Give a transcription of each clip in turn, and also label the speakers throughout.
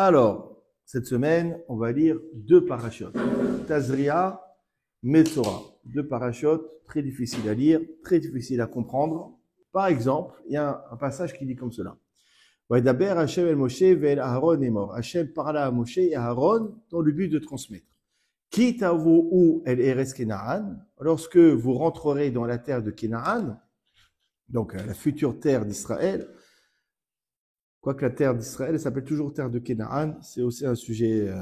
Speaker 1: Alors, cette semaine, on va lire deux parachutes. Tazria, Metzora. Deux parachutes très difficiles à lire, très difficiles à comprendre. Par exemple, il y a un passage qui dit comme cela. Vaidaber Hashem el Moshe ve'el Aaron est mort. Hashem parla à Moshe et à Aaron dans le but de transmettre. Quitte à vous ou el Eres Kenaan, lorsque vous rentrerez dans la terre de Kenaan, donc la future terre d'Israël, quoique la terre d'Israël s'appelle toujours terre de Kenaan, c'est aussi un sujet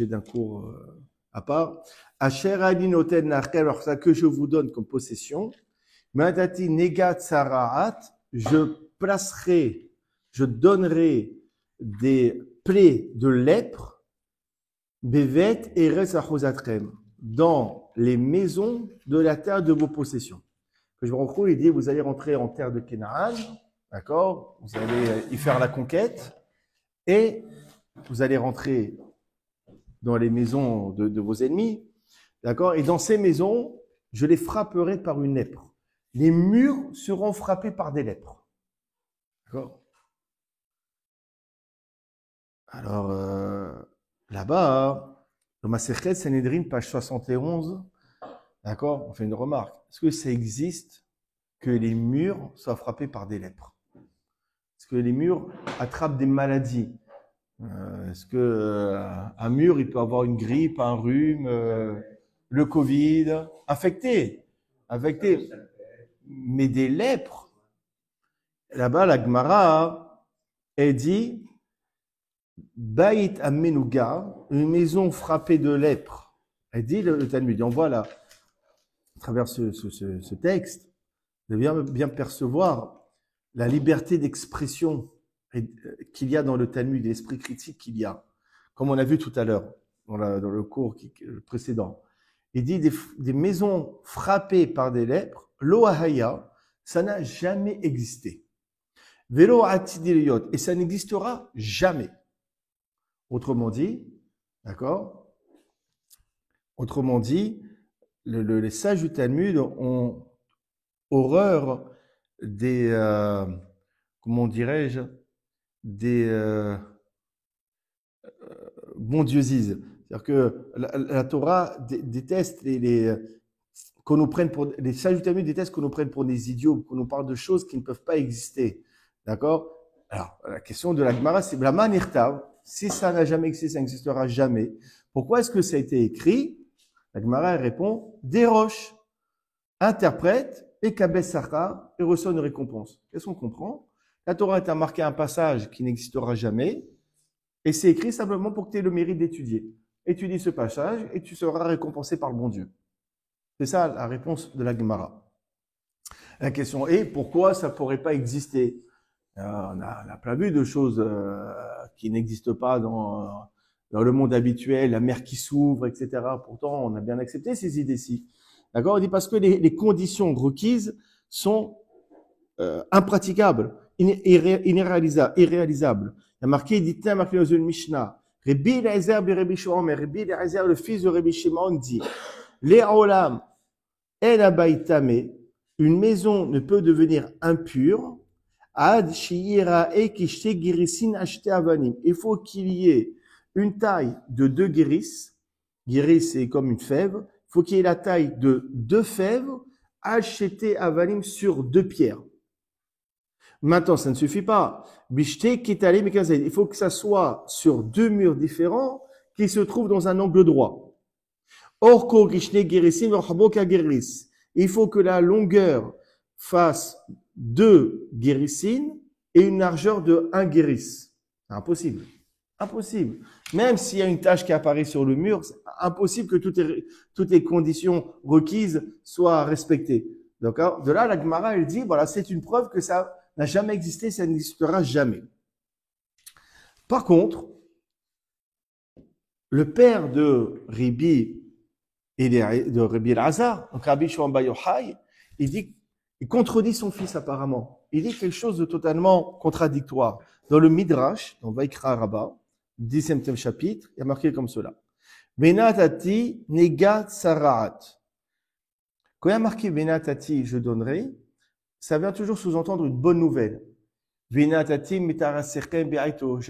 Speaker 1: d'un cours à part. Asher ali noten lachem, alors ça que je vous donne comme possession. Madati negat saraat, je donnerai des plaies de lèpre, bevet eres achosatrem, dans les maisons de la terre de vos possessions. Que je me retrouve, il dit, vous allez rentrer en terre de Kenaan, d'accord? Vous allez y faire la conquête, et vous allez rentrer dans les maisons de vos ennemis, d'accord? Et dans ces maisons, je les frapperai par une lèpre. Les murs seront frappés par des lèpres. D'accord? Alors, là-bas, dans Masechet Sanhedrin, page 71, d'accord, on fait une remarque. Est-ce que ça existe que les murs soient frappés par des lèpres? Est-ce que les murs attrapent des maladies? Est-ce que un mur, il peut avoir une grippe, un rhume, le Covid, infecté, mais des lèpres? Là-bas, la Gemara, elle dit Bait Amenuga, une maison frappée de lèpre. Elle dit le Talmud. On voit là, à travers ce texte, de bien percevoir la liberté d'expression qu'il y a dans le Talmud, l'esprit critique qu'il y a, comme on a vu tout à l'heure dans le cours précédent. Il dit des maisons frappées par des lèpres, l'Oahaya, ça n'a jamais existé. Velo atidiliot, et ça n'existera jamais. Autrement dit, d'accord? Autrement dit, les sages du Talmud ont horreur des, comment dirais-je, des bondieusises. C'est-à-dire que la Torah déteste qu'on nous prenne pour, les sages du Talmud détestent qu'on nous prenne pour des idiots, qu'on nous parle de choses qui ne peuvent pas exister. D'accord? Alors, la question de la Gemara, c'est la manirtav. Si ça n'a jamais existé, ça n'existera jamais. Pourquoi est-ce que ça a été écrit? La Gemara répond, des roches, interprète, et kabes sachar, et reçoit une récompense. Qu'est-ce qu'on comprend? La Torah est marqué un passage qui n'existera jamais, et c'est écrit simplement pour que tu aies le mérite d'étudier. Étudie ce passage, et tu seras récompensé par le bon Dieu. C'est ça la réponse de la Gemara. La question est, pourquoi ça ne pourrait pas exister? On a plein vu de choses qui n'existent pas dans le monde habituel, la mer qui s'ouvre, etc. Pourtant, on a bien accepté ces idées-ci. D'accord? On dit parce que les conditions requises sont impraticables, irréalisables. Il y a marqué, il dit, tiens, marqué dans une Mishnah, Rabbi Eliezer bi Rabbi Shimon, mais Rabbi Eliezer, le fils de Rabbi Shimon, dit, les olam, el abaitame, une maison ne peut devenir impure, il faut qu'il y ait une taille de 2 guéris. Guéris, c'est comme une fève. Il faut qu'il y ait la taille de 2 fèves, acheté avalim sur 2 pierres. Maintenant, ça ne suffit pas. Il faut que ça soit sur 2 murs différents qui se trouvent dans un angle droit. Il faut que la longueur fasse 2 guérissines et une largeur de 1 guéris. C'est impossible. Impossible. Même s'il y a une tache qui apparaît sur le mur, c'est impossible que toutes les conditions requises soient respectées. D'accord? De là, la Gemara, elle dit, voilà, c'est une preuve que ça n'a jamais existé, ça n'existera jamais. Par contre, le père de Rabbi Elazar, donc Rabbi Shimon bar Yochai, il contredit son fils apparemment. Il dit quelque chose de totalement contradictoire. Dans le Midrash, dans Vaikra Rabbah, 10e chapitre, il y a marqué comme cela. Benatati negat saraat. Quand il y a marqué Benatati, je donnerai, ça vient toujours sous-entendre une bonne nouvelle. Je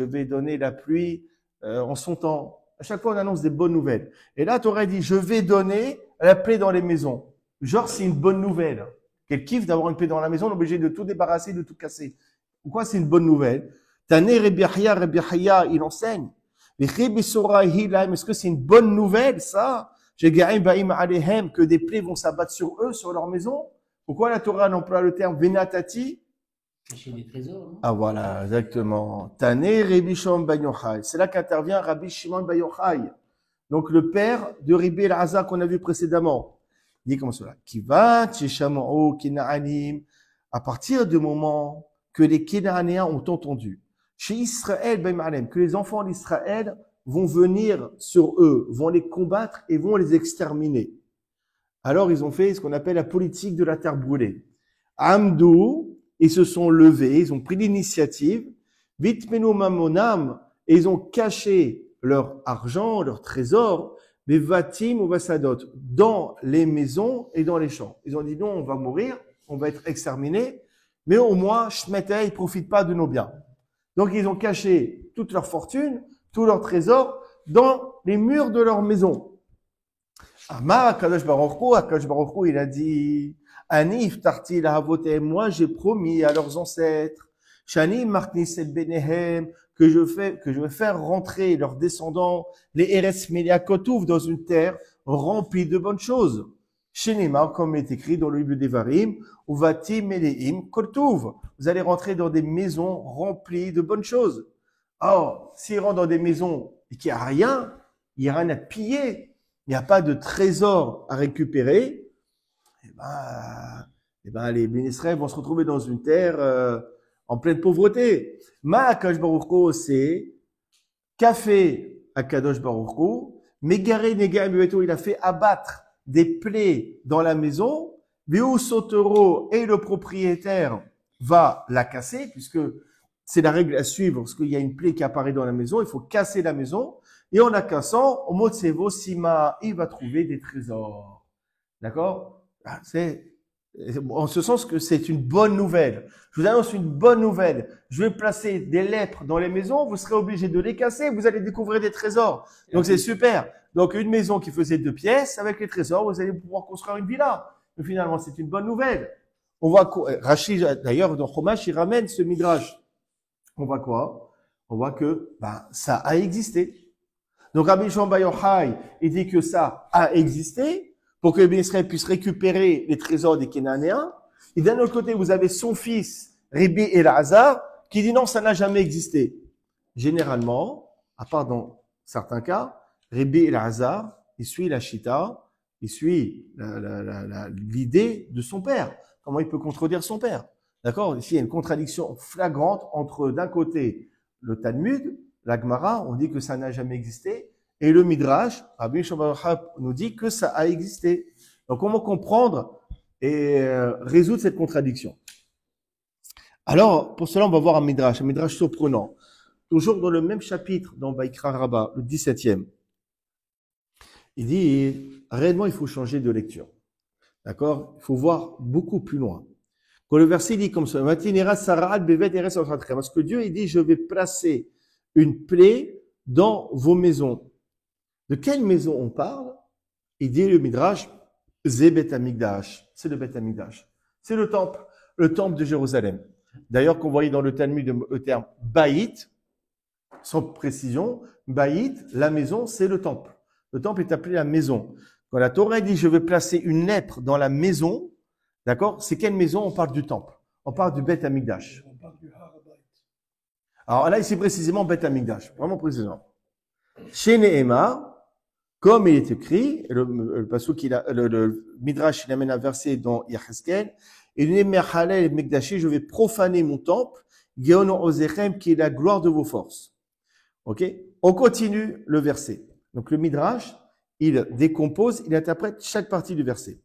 Speaker 1: vais donner la pluie en son temps. À chaque fois, on annonce des bonnes nouvelles. Et là, tu aurais dit, je vais donner la paix dans les maisons. Genre, c'est une bonne nouvelle. Quel kiff d'avoir une paix dans la maison, on est obligé de tout débarrasser, de tout casser. Pourquoi c'est une bonne nouvelle? Tané Rabbi Yahya, il enseigne. Est-ce que c'est une bonne nouvelle, ça? Que des plaies vont s'abattre sur eux, sur leur maison? Pourquoi la Torah emploie le terme venatati?
Speaker 2: Cacher des trésors, non?
Speaker 1: Ah voilà, exactement. Tané Rabbi Shimon Bar Yochai. C'est là qu'intervient Rabbi Shimon Bar Yochai. Donc le père de Rabbi Elazar qu'on a vu précédemment. Il dit comme cela. Kivat Sheshamao Kenaanim. À partir du moment que les Kénanéens ont entendu, chez Israël, que les enfants d'Israël vont venir sur eux, vont les combattre et vont les exterminer. Alors ils ont fait ce qu'on appelle la politique de la terre brûlée. Amdou, ils se sont levés, ils ont pris l'initiative, Vitmenu Mamonam, et ils ont caché leur argent, leur trésor, mais Vatim ou Vasadot, dans les maisons et dans les champs. Ils ont dit non, on va mourir, on va être exterminés, mais au moins, Shmeta, ils profitent pas de nos biens. Donc ils ont caché toute leur fortune, tout leur trésor dans les murs de leur maison. Amar Kadosh Baruch Hu, il a dit, Anif Tarti la Havotem, moi j'ai promis à leurs ancêtres, Shani Marknis el Benehem, que je vais faire rentrer leurs descendants, les Eretz Meliakotuv, dans une terre remplie de bonnes choses. Shenema, comme est écrit dans le livre d'Evarim, Uvati Meleim Kotuv. Vous allez rentrer dans des maisons remplies de bonnes choses. Or, s'ils rentrent dans des maisons et qu'il n'y a rien, il n'y a rien à piller, il n'y a pas de trésor à récupérer, les Bénisraël vont se retrouver dans une terre en pleine pauvreté. Ma Akadosh Baruch Hu, c'est café Akadosh Baruch Hu, Megare Nega Bebeto, il a fait abattre des plaies dans la maison, Veu Sotero, et le propriétaire va la casser, puisque c'est la règle à suivre, parce qu'il y a une plaie qui apparaît dans la maison, il faut casser la maison, et en la cassant, au mot de Sevo, Sima, il va trouver des trésors. D'accord? C'est en ce sens que c'est une bonne nouvelle. Je vous annonce une bonne nouvelle. Je vais placer des lèpres dans les maisons, vous serez obligé de les casser, vous allez découvrir des trésors. Donc c'est super. Donc une maison qui faisait 2 pièces, avec les trésors, vous allez pouvoir construire une villa. Mais finalement, c'est une bonne nouvelle. On voit Rachid, d'ailleurs, dans Chumash, il ramène ce midrash. On voit quoi? On voit que ça a existé. Donc Rabbi Shimon Bar Yochai, il dit que ça a existé pour que les Israël puissent récupérer les trésors des Kénanéens. Et d'un autre côté, vous avez son fils, Rabbi Elazar, qui dit non, ça n'a jamais existé. Généralement, à part dans certains cas, Rabbi Elazar, il suit la Shita, il suit l'idée de son père. Comment il peut contredire son père? D'accord? Ici, il y a une contradiction flagrante entre, d'un côté, le Talmud, la Gemara, on dit que ça n'a jamais existé, et le Midrash, Rabbi Shimon Bar Yochai nous dit que ça a existé. Donc, comment comprendre et résoudre cette contradiction? Alors, pour cela, on va voir un Midrash surprenant. Toujours dans le même chapitre, dans Vaikra Rabbah, le 17e. Il dit, réellement, il faut changer de lecture. D'accord? Il faut voir beaucoup plus loin. Quand le verset dit comme ça, parce que Dieu, il dit, je vais placer une plaie dans vos maisons. De quelle maison on parle? Il dit le Midrash, Zé Bet Hamikdash. C'est le Bet Hamikdash. C'est le temple de Jérusalem. D'ailleurs, qu'on voyait dans le Talmud le terme Baït, sans précision, Baït, la maison, c'est le temple. Le temple est appelé la maison. Quand la Torah dit je vais placer une lèpre dans la maison, d'accord? C'est quelle maison? On parle du temple. On parle du Bet Hamikdash.
Speaker 3: On parle du Harabait.
Speaker 1: Alors là, ici précisément Bet Hamikdash. Vraiment précisément. Chez Nehemar, comme il est écrit, le Midrash, il amène un verset dans Yecheskel, et je vais profaner mon temple, Geono Ozechem, qui est la gloire de vos forces. Ok? On continue le verset. Donc le Midrash, il décompose, il interprète chaque partie du verset.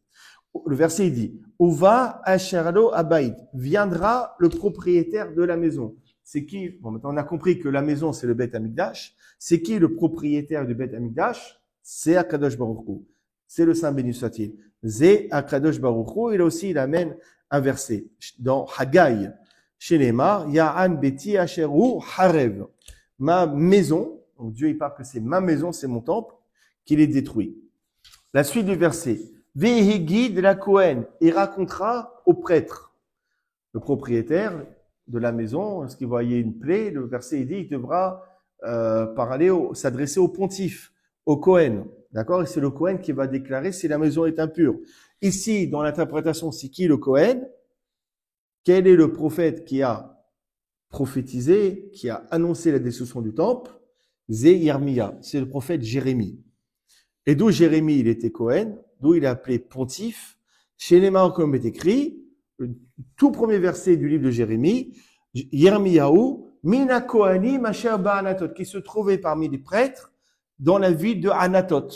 Speaker 1: Le verset, il dit, Uva Asherlo Abaïd, viendra le propriétaire de la maison. C'est qui? Bon, maintenant on a compris que la maison, c'est le Bet Hamikdash. C'est qui le propriétaire du Bet Hamikdash? C'est Akadosh Baruch Hu. C'est le Saint béni soit-il. Zé Akadosh Baruch Hu. Il aussi, il amène un verset dans Haggai. chez Neymar, Ya'an Beti Asheru Harev. Ma maison, donc Dieu il parle que c'est ma maison, c'est mon temple, qu'il est détruit. La suite du verset. Vehigi de la Kohen. Il racontera au prêtre, le propriétaire de la maison, lorsqu'il voyait une plaie, le verset il dit, il devra s'adresser au pontife, au Kohen. D'accord? Et c'est le Kohen qui va déclarer si la maison est impure. Ici, dans l'interprétation, c'est qui le Kohen? Quel est le prophète qui a prophétisé, qui a annoncé la destruction du temple? Zé Yermia, c'est le prophète Jérémie. Et d'où Jérémie, il était Kohen, d'où il est appelé pontife. Chez les Marocains, comme est écrit, le tout premier verset du livre de Jérémie, Yermiyahu, Mina Kohani, Masher Ba'anatot, qui se trouvait parmi les prêtres dans la ville de Anatot.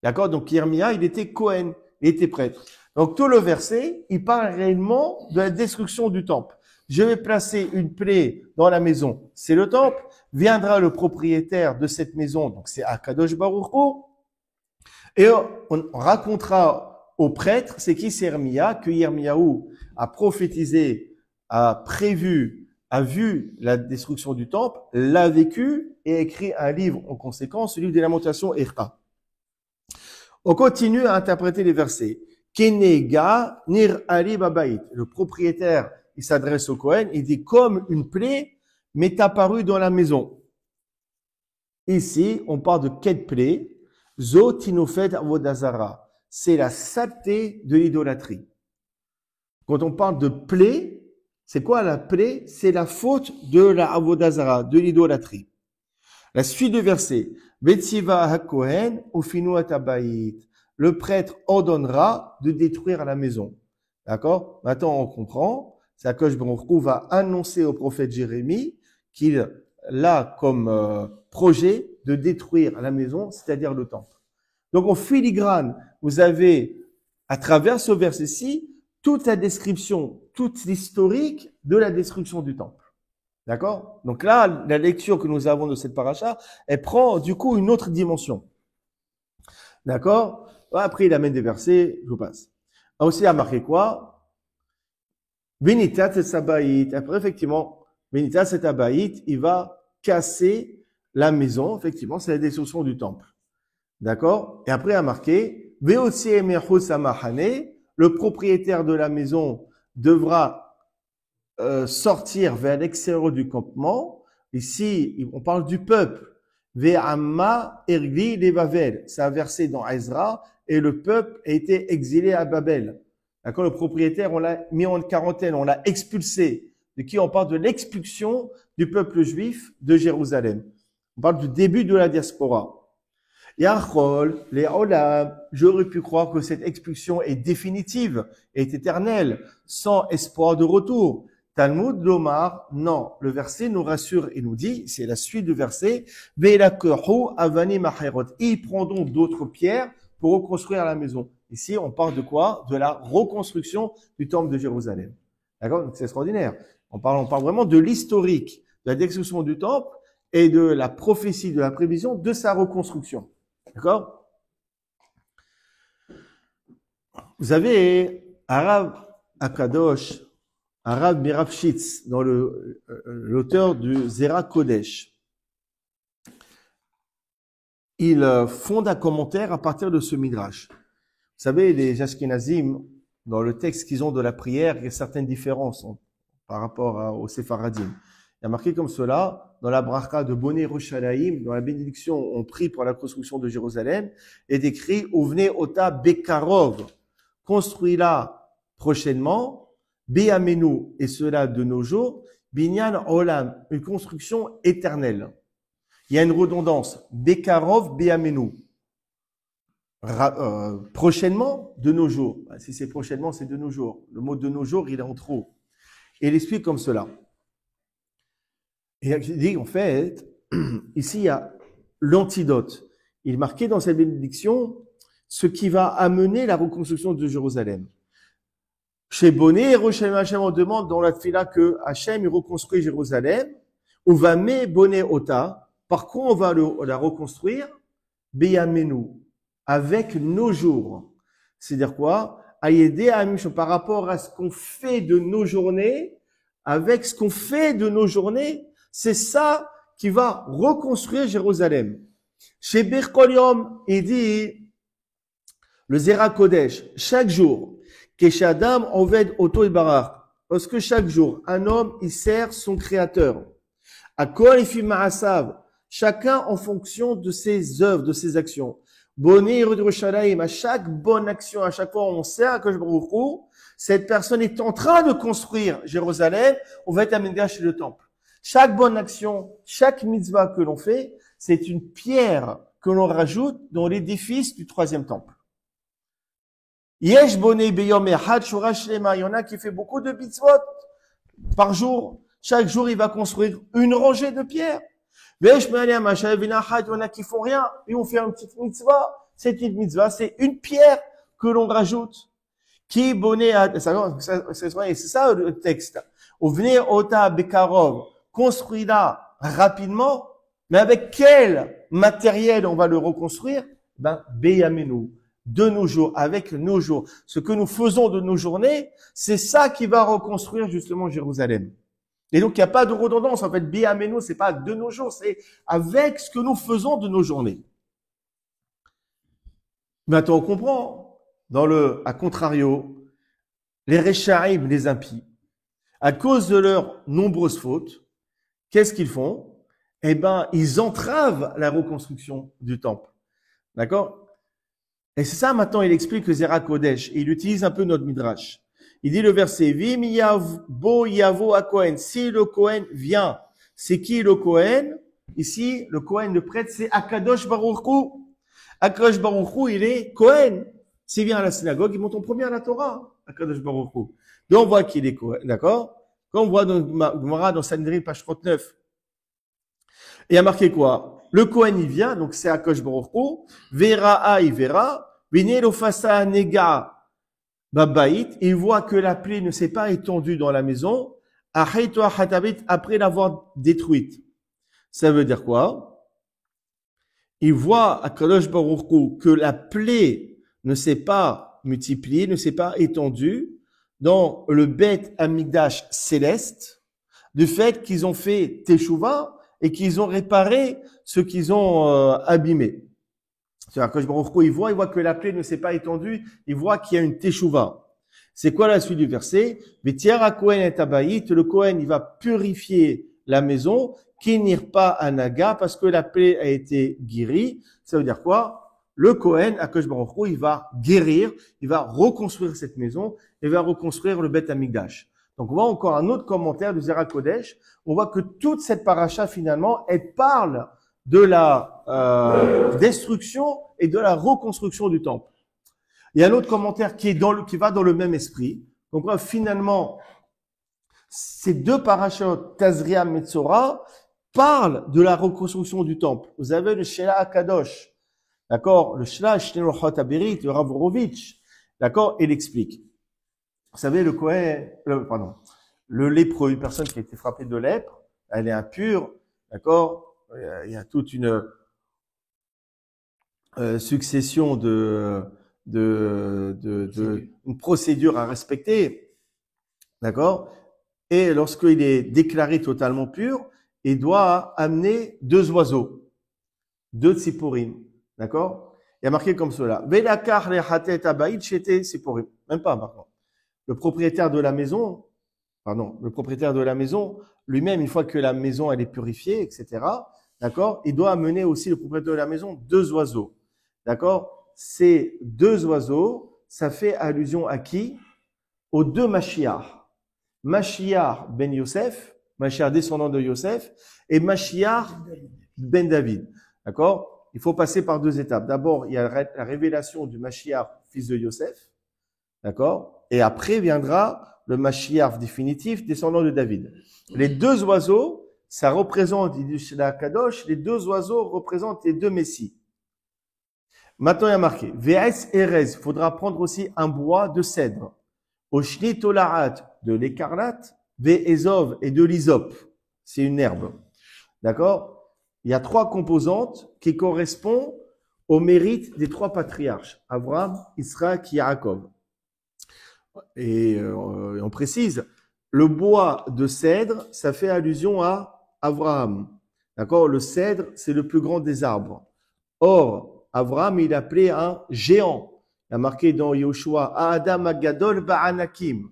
Speaker 1: D'accord? Donc Yermia, il était Kohen, il était prêtre. Donc tout le verset, il parle réellement de la destruction du temple. Je vais placer une plaie dans la maison, c'est le temple. Viendra le propriétaire de cette maison, donc c'est Akadosh Baruch Hu. Et on racontera au prêtre, c'est qui? C'est Yermia, que Yermiaou a prophétisé, a prévu, a vu la destruction du temple, l'a vécu et a écrit un livre en conséquence, le livre des Lamentations Echa. On continue à interpréter les versets. Kenega nir ali babaït. Le propriétaire, il s'adresse au Kohen, il dit comme une plaie m'est apparue dans la maison. Ici, on parle de quelle plaie? Zo tinofet avodazara. C'est la saleté de l'idolâtrie. Quand on parle de plaie, c'est quoi la plaie? C'est la faute de la avodazara, de l'idolâtrie. La suite du verset. Betsiva hakohen ufinu atabayit. Le prêtre ordonnera de détruire la maison. D'accord? Maintenant, on comprend. C'est Akadosh Baruch Hu va annoncer au prophète Jérémie qu'il a comme projet de détruire la maison, c'est-à-dire le temple. Donc, en filigrane, vous avez, à travers ce verset-ci, toute la description, toute l'historique de la destruction du temple. D'accord? Donc là, la lecture que nous avons de cette paracha, elle prend du coup une autre dimension. D'accord? Après, il amène des versets, je vous passe. Aussi, il a marqué quoi? Benitat et Sabaït. Après, effectivement, Benitat et Sabaït, il va casser la maison. Effectivement, c'est la destruction du temple. D'accord? Et après, il a marqué, le propriétaire de la maison devra sortir vers l'extérieur du campement. Ici, on parle du peuple. Ve'amma ergli levavel. C'est un verset dans Ezra. Et le peuple a été exilé à Babel. D'accord? Le propriétaire, on l'a mis en quarantaine, on l'a expulsé. De qui on parle? De l'expulsion du peuple juif de Jérusalem. On parle du début de la diaspora. Yachol, les olam, j'aurais pu croire que cette expulsion est définitive, est éternelle, sans espoir de retour. Talmud Lomar, non. Le verset nous rassure et nous dit, c'est la suite du verset, Ve'elakehu avani maherot. Ils prendront d'autres pierres pour reconstruire la maison. Ici, on parle de quoi? De la reconstruction du temple de Jérusalem. D'accord? Donc, c'est extraordinaire. On parle vraiment de l'historique, de la destruction du temple et de la prophétie, de la prévision de sa reconstruction. D'accord? Vous avez Arav Akadosh, Arav Mirafshitz, dans l'auteur du Zera Kodesh. Il fonde un commentaire à partir de ce midrash. Vous savez, les Ashkenazim, dans le texte qu'ils ont de la prière, il y a certaines différences par rapport aux Séfaradim. Il y a marqué comme cela, dans la bracha de Boné Yerushalayim, dans la bénédiction, on prie pour la construction de Jérusalem, est écrit, Uvne Ota Bekarov, construis-la prochainement, Be'amenu, et cela de nos jours, Binyan Olam, une construction éternelle. Il y a une redondance, Bekarov, Be'amenu. Prochainement, de nos jours. Si c'est prochainement, c'est de nos jours. Le mot de nos jours, il est en trop. Et il explique comme cela. Et il dit, en fait, ici, il y a l'antidote. Il est marqué dans cette bénédiction ce qui va amener la reconstruction de Jérusalem. Chez Boné, Yerushalayim Hashem, on demande dans la tfila que Hashem il reconstruit Jérusalem. On va mettre Boné Ota. Par quoi on va la reconstruire? Beyamenu. Avec nos jours. C'est-à-dire quoi? Par rapport à ce qu'on fait de nos journées, avec ce qu'on fait de nos journées, c'est ça qui va reconstruire Jérusalem. Chez Birkol Yom, il dit, le Zera Kodesh, chaque jour, Keshadam Oved Oto Ibarach, parce que chaque jour, un homme, il sert son créateur. À Kol Ifi Ma'asav, chacun en fonction de ses œuvres, de ses actions. Boni Yerushalayim, à chaque bonne action, à chaque fois où on sert à Kodesh Baruch Hu, cette personne est en train de construire Jérusalem, on va être amené chez le temple. Chaque bonne action, chaque mitzvah que l'on fait, c'est une pierre que l'on rajoute dans l'édifice du troisième temple. Yesh bonei beyom echad shorash lema. Il y en a qui fait beaucoup de mitzvot par jour. Chaque jour, il va construire une rangée de pierres. Vesh me'alem hashavin achad. Il y en a qui font rien. Et on fait une petite mitzvah. Cette petite mitzvah, c'est une pierre que l'on rajoute. Qui bonei c'est ça le texte. Uvenir ota bekarov. Construis-la rapidement. Mais avec quel matériel on va le reconstruire? Beyamenu. De nos jours, avec nos jours. Ce que nous faisons de nos journées, c'est ça qui va reconstruire justement Jérusalem. Et donc, il n'y a pas de redondance. En fait, Beyamenu, c'est pas de nos jours, c'est avec ce que nous faisons de nos journées. Maintenant, on comprend, à contrario, les Rechaïm, les impies, à cause de leurs nombreuses fautes, qu'est-ce qu'ils font? Eh ben, ils entravent la reconstruction du temple. D'accord? Et c'est ça, maintenant, il explique le Zera Kodesh. Et il utilise un peu notre midrash. Il dit le verset, Vim bo yavo a Kohen. Si le Kohen vient, c'est qui le Kohen? Ici, le Kohen, le prêtre, c'est Akadosh Baruch Hu. Akadosh Baruch Hu, il est Kohen. S'il vient à la synagogue, il monte en premier à la Torah. Akadosh Baruch Hu. Donc, on voit qu'il est Kohen. D'accord? Quand on voit dans Sanhedrin, page 39, il y a marqué quoi? Le Kohen, il vient, donc c'est Akadosh Baruch Hu. Vera, il verra. Vinelo fasa nega babait. Il voit que la plaie ne s'est pas étendue dans la maison. Après l'avoir détruite. Ça veut dire quoi? Il voit Akadosh Baruch Hu que la plaie ne s'est pas multipliée, ne s'est pas étendue dans le Beth Amikdash céleste, du fait qu'ils ont fait Teshuvah et qu'ils ont réparé ce qu'ils ont abîmé. C'est-à-dire que Baruch Hu, il voit que la plaie ne s'est pas étendue, il voit qu'il y a une Teshuvah. C'est quoi la suite du verset? Vetiara Kohen et Abayit, le Kohen, il va purifier la maison, kinir pas anaga, parce que la plaie a été guérie. Ça veut dire quoi? Le Kohen, Akadosh Baruch Hu, il va guérir, il va reconstruire cette maison, il va reconstruire le Beth Amikdash. Donc, on voit encore un autre commentaire du Zera Kodesh. On voit que toute cette paracha, finalement, elle parle de la destruction et de la reconstruction du temple. Il y a un autre commentaire qui va dans le même esprit. Donc, finalement, ces deux parachas, Tazria, Metzora, parlent de la reconstruction du temple. Vous avez le Shela Akadosh, d'accord? Le Shela Shnei Abirit, le Rav Horovitch, d'accord? Il explique. Vous savez, le lépreux, une personne qui a été frappée de lèpre, elle est impure, d'accord? Il y a toute une succession une procédure à respecter, d'accord? Et lorsqu'il est déclaré totalement pur, il doit amener 2 oiseaux, 2 tsiporim, d'accord? Il y a marqué comme cela. Velakar lechatet abayit shete tsiporim. Même pas, par contre. Le propriétaire de la maison, lui-même, une fois que la maison elle est purifiée, etc., d'accord, il doit amener aussi le propriétaire de la maison 2 oiseaux, d'accord. Ces 2 oiseaux, ça fait allusion à qui? Aux 2 Mashiach. Mashiach ben Yosef, Mashiach descendant de Yosef, et Mashiach ben David, d'accord. Il faut passer par 2 étapes. D'abord, il y a la révélation du Mashiach, fils de Yosef, d'accord. Et après viendra le Mashiach définitif, descendant de David. Les 2 oiseaux, ça représente, il dit la Kadosh, les 2 oiseaux représentent les 2 messies. Maintenant, il y a marqué, Ve'es Erez, il faudra prendre aussi un bois de cèdre. Oshni Tolaat, de l'écarlate, Ve'ezov et de l'hysope. C'est une herbe. D'accord? Il y a 3 composantes qui correspondent au mérite des 3 patriarches. Abraham, Israël, Yaakov. Et on précise, le bois de cèdre, ça fait allusion à Abraham. D'accord? Le cèdre, c'est le plus grand des arbres. Or, Abraham, il appelait un géant. Il a marqué dans Yoshua, Adam Agadol Ba'anakim.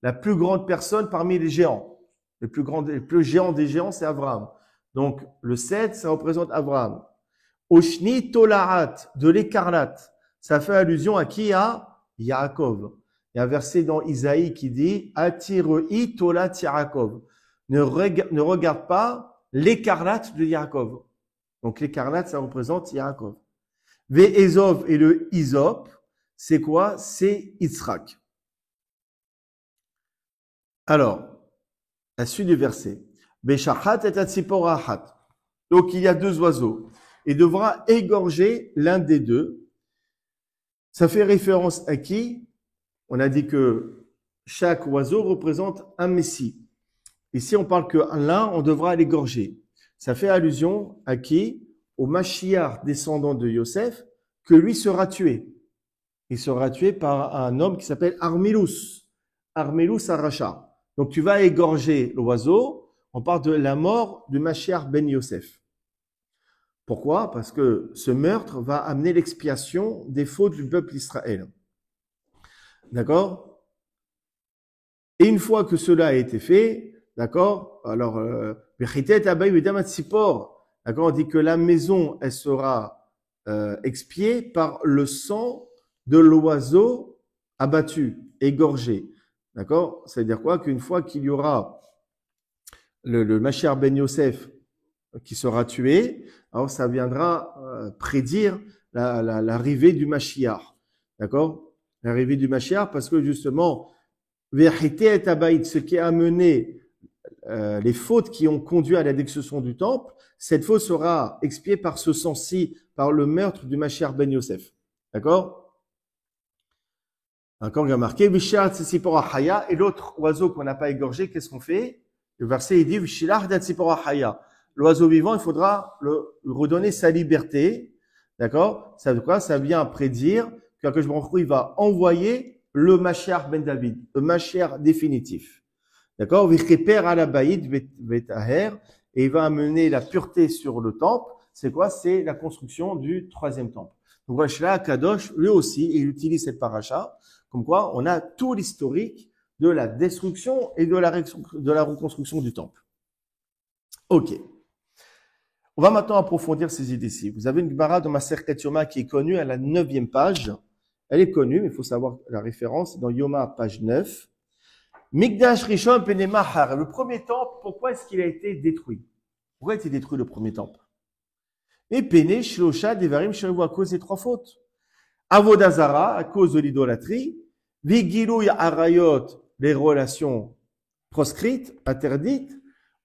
Speaker 1: La plus grande personne parmi les géants. Le plus géant des géants, c'est Abraham. Donc, le cèdre, ça représente Abraham. Oshni Tolarat, de l'écarlate. Ça fait allusion à qui? À Yaakov. Il y a un verset dans Isaïe qui dit Atiroi Tolat Yaakov. Ne regarde pas l'écarlate de Yaakov. Donc l'écarlate, ça représente Yaakov. Ve'ezov et le Isop, c'est quoi? C'est Yitzhak. Alors, la suite du verset. Beshachat et atzipor. Donc il y a deux oiseaux. Il devra égorger l'un des deux. Ça fait référence à qui? On a dit que chaque oiseau représente un messie. Ici, on parle que l'un, on devra l'égorger. Ça fait allusion à qui? Au Mashiach descendant de Yosef, que lui sera tué. Il sera tué par un homme qui s'appelle Armilus. Armilus Aracha. Donc tu vas égorger l'oiseau. On parle de la mort du Mashiach ben Yosef. Pourquoi? Parce que ce meurtre va amener l'expiation des fautes du peuple d'Israël. D'accord? Et une fois que cela a été fait, d'accord? Alors, d'accord, on dit que la maison, elle sera expiée par le sang de l'oiseau abattu, égorgé. D'accord? Ça veut dire quoi? Qu'une fois qu'il y aura le Mashiach ben Yosef qui sera tué, alors ça viendra prédire l'arrivée du Mashiach. D'accord? L'arrivée du Mashiach, parce que justement, ce qui a amené les fautes qui ont conduit à la destruction du temple, cette faute sera expiée par ce sang-ci, par le meurtre du Mashiach ben Yosef. D'accord? Encore il y a marqué, et l'autre oiseau qu'on n'a pas égorgé, qu'est-ce qu'on fait? Le verset il dit, l'oiseau vivant, il faudra lui redonner sa liberté. D'accord? Ça veut quoi? Ça vient prédire que il va envoyer le Mashiach ben David, le Mashiach définitif. D'accord? Et il va amener la pureté sur le temple. C'est quoi? C'est la construction du troisième temple. Donc, Rachela Kadosh, lui aussi, il utilise cette paracha, comme quoi on a tout l'historique de la destruction et de la reconstruction du temple. Ok. On va maintenant approfondir ces idées-ci. Vous avez une Gemara de Maserhet Yoma qui est connue à la 9e page. Elle est connue, mais il faut savoir la référence. Dans Yoma, page 9. Mikdash Rishon Penemahar. Le premier temple, pourquoi est-ce qu'il a été détruit? Pourquoi a été détruit le premier temple? Et Pene, Shlosha, Devarim, Shalou, à cause des trois fautes. Avodazara, à cause de l'idolâtrie. Vigilou Arayot, les relations proscrites, interdites.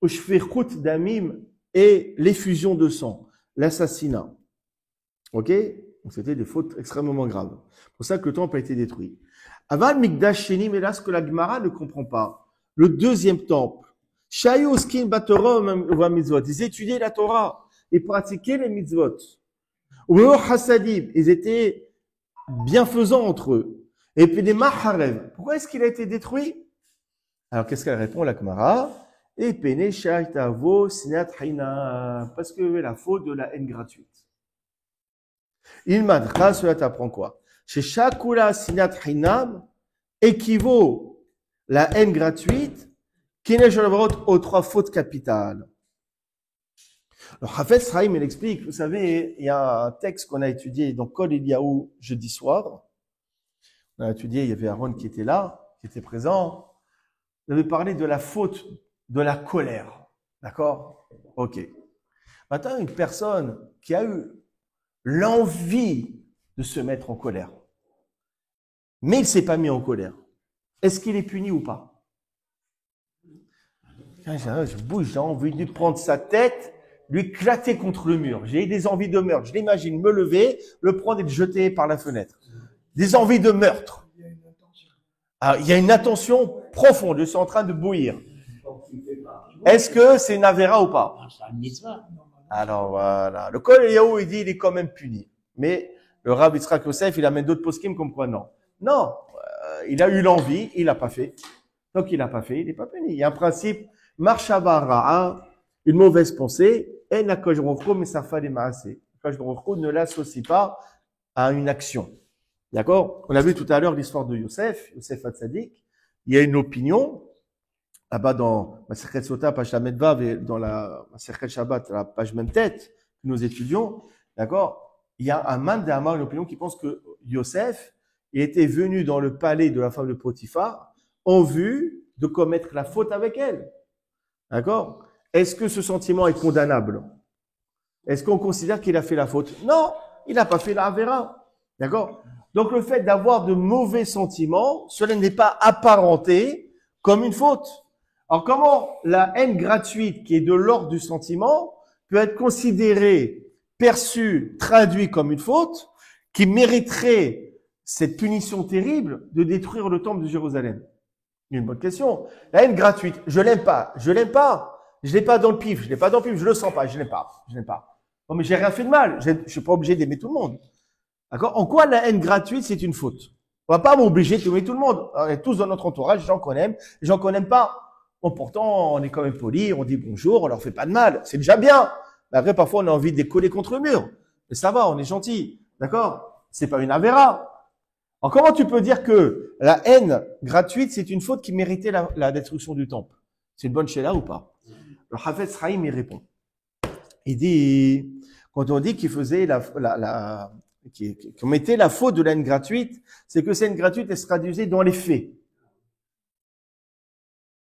Speaker 1: Ushfirkut Damim, et l'effusion de sang, l'assassinat. Ok? Donc c'était des fautes extrêmement graves. C'est pour ça que le temple a été détruit. Aval Mikdash Sheni, mais là, ce que la Gemara ne comprend pas, le deuxième temple, Shayoskin Batorom wa Mitzvot, ils étudiaient la Torah, ils pratiquaient les mitzvot. Ou Hasadim, ils étaient bienfaisants entre eux. Et puis des Maharev, pourquoi est-ce qu'il a été détruit? Alors qu'est-ce qu'elle répond, la Gemara? Et Pene Shaitavo Sinat Haina, parce que la faute de la haine gratuite. Il madra, cela t'apprend quoi? Chez Shakula Sinat Hainam équivaut la haine gratuite qui n'est aux trois fautes capitales. Alors Hafez Haïm, il explique, vous savez, il y a un texte qu'on a étudié dans Kol Eliyahu jeudi soir. On a étudié, il y avait Aaron qui était là, qui était présent. On avait parlé de la faute de la colère. D'accord? Ok. Maintenant, une personne qui a eu l'envie de se mettre en colère, mais il ne s'est pas mis en colère, est-ce qu'il est puni ou pas? Je bouge, j'ai envie de lui prendre sa tête, lui éclater contre le mur. J'ai des envies de meurtre. Je l'imagine me lever, le prendre et le jeter par la fenêtre. Des envies de meurtre. Alors, il y a une attention profonde. Je suis en train de bouillir. Est-ce que c'est une avéra ou pas? Alors voilà. Le Kol Eliyahu, il dit, il est quand même puni. Mais le Rav Yitzhak Yosef, il amène d'autres poskim comme quoi non. Non, il a eu l'envie, il l'a pas fait. Donc, il n'a pas fait, il n'est pas puni. Il y a un principe, marchavara, une mauvaise pensée, et n'akash roko, mais ça fait des maasé. Akash roko ne l'associe pas à une action. D'accord? On a vu tout à l'heure l'histoire de Youssef Hatzadik. Il y a une opinion, là-bas dans Masechet Sota, page Lamedvav, et dans la Masechet Shabbat, la page même tête, que nous étudions, d'accord? Il y a un man d'Amar, une opinion qui pense que Youssef, il était venu dans le palais de la femme de Potiphar, en vue de commettre la faute avec elle. D'accord? Est-ce que ce sentiment est condamnable? Est-ce qu'on considère qu'il a fait la faute? Non, il n'a pas fait la Avera. D'accord? Donc le fait d'avoir de mauvais sentiments, cela n'est pas apparenté comme une faute. Alors comment la haine gratuite qui est de l'ordre du sentiment peut être considérée, perçue, traduite comme une faute qui mériterait cette punition terrible de détruire le temple de Jérusalem? Une bonne question. La haine gratuite, je l'aime pas, je l'ai pas dans le pif, je le sens pas, je l'aime pas. Non mais j'ai rien fait de mal, je suis pas obligé d'aimer tout le monde. D'accord? En quoi la haine gratuite, c'est une faute? On va pas m'obliger d'aimer tout le monde. On est tous dans notre entourage, gens qu'on aime, gens qu'on n'aime pas. Bon, pourtant, on est quand même poli, on dit bonjour, on leur fait pas de mal. C'est déjà bien. Mais après, parfois, on a envie de les coller contre le mur. Mais ça va, on est gentil. D'accord? C'est pas une avéra. Alors, comment tu peux dire que la haine gratuite, c'est une faute qui méritait la destruction du temple? C'est une bonne chéla ou pas? Le Hafetz Chaim, il répond. Il dit, quand on dit qu'il faisait qu'on mettait la faute de la haine gratuite, c'est que cette haine gratuite, elle se traduisait dans les faits.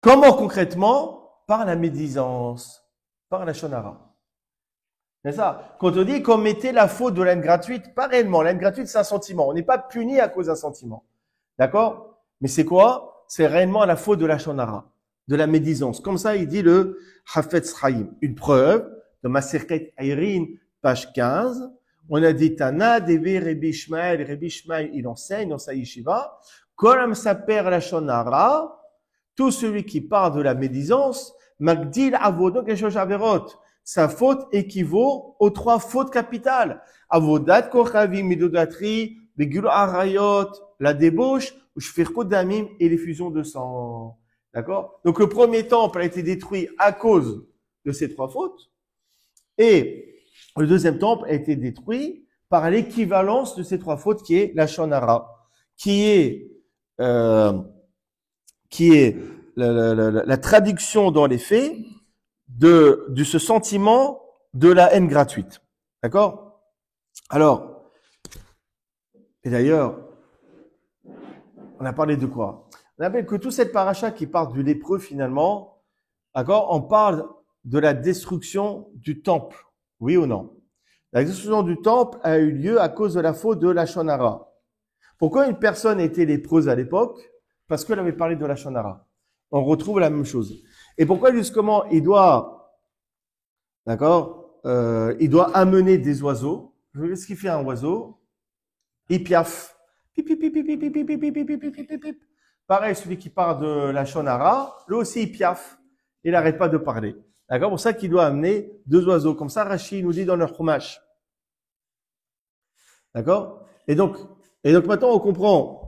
Speaker 1: Comment concrètement? Par la médisance, par la shonara. C'est ça. Quand on dit qu'on mettait la faute de la haine gratuite, pas réellement. La haine gratuite, c'est un sentiment. On n'est pas puni à cause d'un sentiment. D'accord? Mais c'est quoi? C'est réellement la faute de la shonara, de la médisance. Comme ça, il dit le Hafetz Chaim. Une preuve, dans Masechet Ayrin, page 15, on a dit Tana, Deve, Rabbi Ishmael, il enseigne dans sa yeshiva, Kolam Saper la shonara, tout celui qui parle de la médisance, Magdil Avodot Geshosh Averot. Sa faute équivaut aux 3 fautes capitales. Avodat Kochavim, Midodatri, Begul Arayot, la débauche, Shfirkot Damim et l'effusion de sang. D'accord? Donc le premier temple a été détruit à cause de ces 3 fautes. Et le deuxième temple a été détruit par l'équivalence de ces 3 fautes qui est la shonara, qui est la traduction dans les faits de ce sentiment de la haine gratuite. D'accord? Alors, et d'ailleurs, on a parlé de quoi? On appelle que toute cette paracha qui parle du lépreux finalement, d'accord? On parle de la destruction du temple. Oui ou non? La destruction du temple a eu lieu à cause de la faute de la shonara. Pourquoi une personne était lépreuse à l'époque? Parce qu'elle avait parlé de la shonara. On retrouve la même chose. Et pourquoi justement il doit, d'accord, il doit amener des oiseaux. Qu'est-ce qu'il fait un oiseau? Il piaffe. Pip, pip, pip, pip, pip, pip, pip, pip, pip, pip, pip, pip. Pareil, celui qui parle de la shonara, lui aussi il piaffe. Il n'arrête pas de parler. D'accord? Pour ça qu'il doit amener 2 oiseaux. Comme ça, Rashi nous dit dans leur chumash. D'accord? Et donc maintenant on comprend.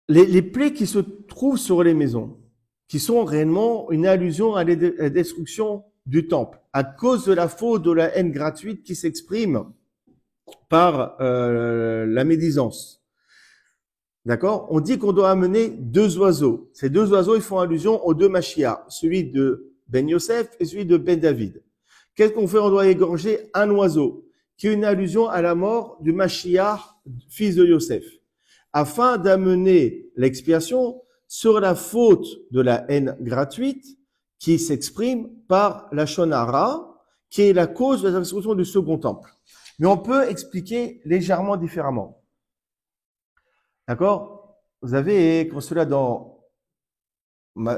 Speaker 1: Les plaies qui se trouvent sur les maisons, qui sont réellement une allusion à la destruction du temple, à cause de la faute de la haine gratuite qui s'exprime par la médisance. D'accord? On dit qu'on doit amener 2 oiseaux. Ces 2 oiseaux, ils font allusion aux 2 Mashiach, celui de Ben Yosef et celui de Ben David. Qu'est-ce qu'on fait? On doit égorger un oiseau, qui est une allusion à la mort du Mashiach, fils de Yosef, afin d'amener l'expiation sur la faute de la haine gratuite qui s'exprime par la shonara, qui est la cause de la destruction du second temple. Mais on peut expliquer légèrement différemment. D'accord? Vous avez, comme cela dans